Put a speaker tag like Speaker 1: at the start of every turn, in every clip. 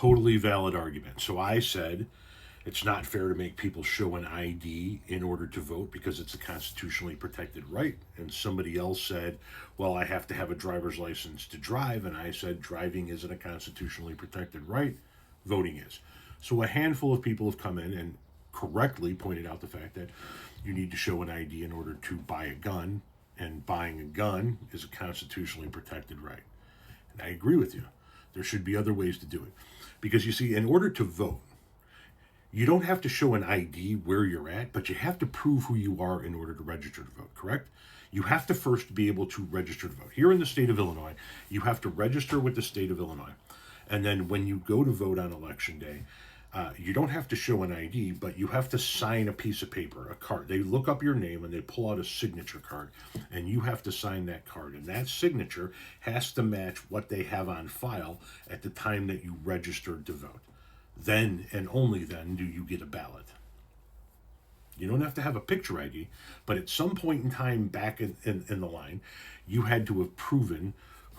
Speaker 1: totally valid argument. So I said it's not fair to make people show an ID in order to vote because it's a constitutionally protected right. And somebody else said, well, I have to have a driver's license to drive. And I said, driving isn't a constitutionally protected right, voting is. So a handful of people have come in and correctly pointed out the fact that you need to show an ID in order to buy a gun, and buying a gun is a constitutionally protected right. And I agree with you. There should be other ways to do it. Because you see, in order to vote, you don't have to show an ID where you're at, but you have to prove who you are in order to register to vote, correct? You have to first be able to register to vote. Here in the state of Illinois, you have to register with the state of Illinois. And then when you go to vote on election day, you don't have to show an ID, but you have to sign a piece of paper, a card. They look up your name and they pull out a signature card, and you have to sign that card. And that signature has to match what they have on file at the time that you registered to vote. Then and only then do you get a ballot. You don't have to have a picture ID, but at some point in time back in the line, you had to have proven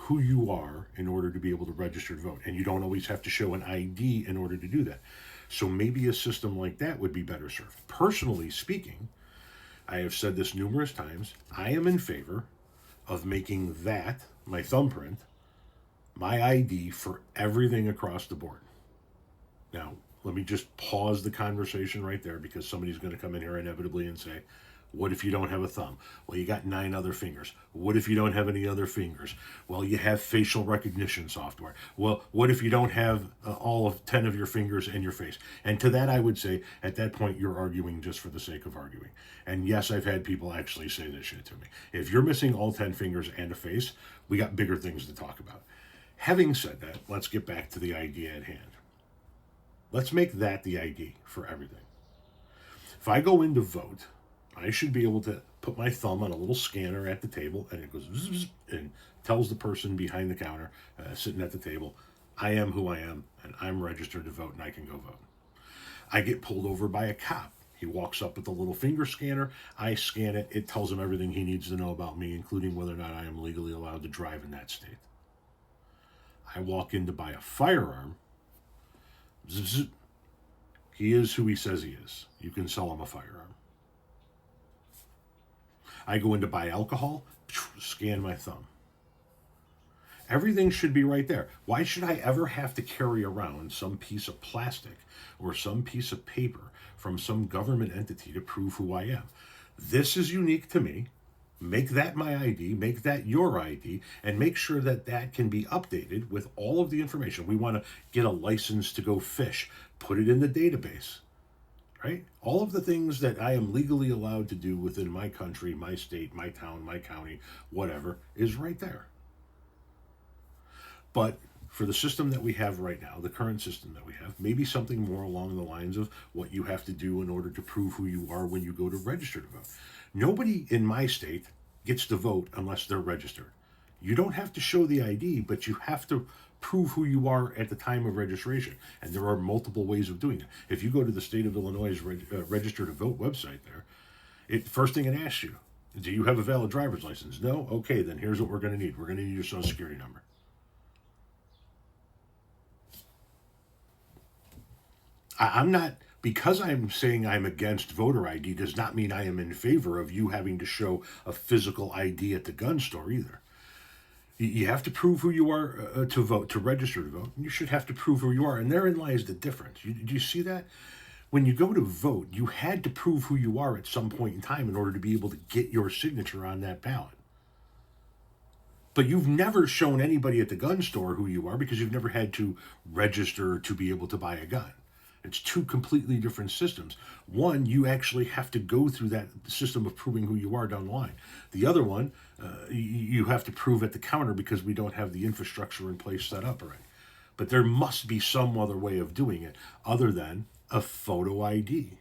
Speaker 1: who you are in order to be able to register to vote. And you don't always have to show an ID in order to do that. So maybe a system like that would be better served. Personally speaking, I have said this numerous times, I am in favor of making that, my thumbprint, my ID for everything across the board. Now, let me just pause the conversation right there, because somebody's going to come in here inevitably and say, what if you don't have a thumb? Well, you got 9 other fingers. What if you don't have any other fingers? Well, you have facial recognition software. Well, what if you don't have all of 10 of your fingers in your face? And to that, I would say, at that point, you're arguing just for the sake of arguing. And yes, I've had people actually say this shit to me. If you're missing all 10 fingers and a face, we got bigger things to talk about. Having said that, let's get back to the idea at hand. Let's make that the ID for everything. If I go in to vote, I should be able to put my thumb on a little scanner at the table, and it goes zzz, and tells the person behind the counter, sitting at the table, I am who I am, and I'm registered to vote, and I can go vote. I get pulled over by a cop. He walks up with a little finger scanner. I scan it. It tells him everything he needs to know about me, including whether or not I am legally allowed to drive in that state. I walk in to buy a firearm. Zzz, he is who he says he is. You can sell him a firearm. I go in to buy alcohol, scan my thumb. Everything should be right there. Why should I ever have to carry around some piece of plastic or some piece of paper from some government entity to prove who I am? This is unique to me. Make that my ID, make that your ID, and make sure that that can be updated with all of the information. We want to get a license to go fish, put it in the database. Right? All of the things that I am legally allowed to do within my country, my state, my town, my county, whatever, is right there. But for the system that we have right now, the current system that we have, maybe something more along the lines of what you have to do in order to prove who you are when you go to register to vote. Nobody in my state gets to vote unless they're registered. You don't have to show the ID, but you have to prove who you are at the time of registration. And there are multiple ways of doing it. If you go to the state of Illinois' register to vote website there, first thing it asks you, do you have a valid driver's license? No? Okay, then here's what we're going to need. We're going to need your social security number. I'm not, because I'm saying I'm against voter ID does not mean I am in favor of you having to show a physical ID at the gun store either. You have to prove who you are to vote, to register to vote. You should have to prove who you are. And therein lies the difference. Do you see that? When you go to vote, you had to prove who you are at some point in time in order to be able to get your signature on that ballot. But you've never shown anybody at the gun store who you are because you've never had to register to be able to buy a gun. It's 2 completely different systems. One, you actually have to go through that system of proving who you are down the line. The other one, you have to prove at the counter because we don't have the infrastructure in place set up already. But there must be some other way of doing it other than a photo ID.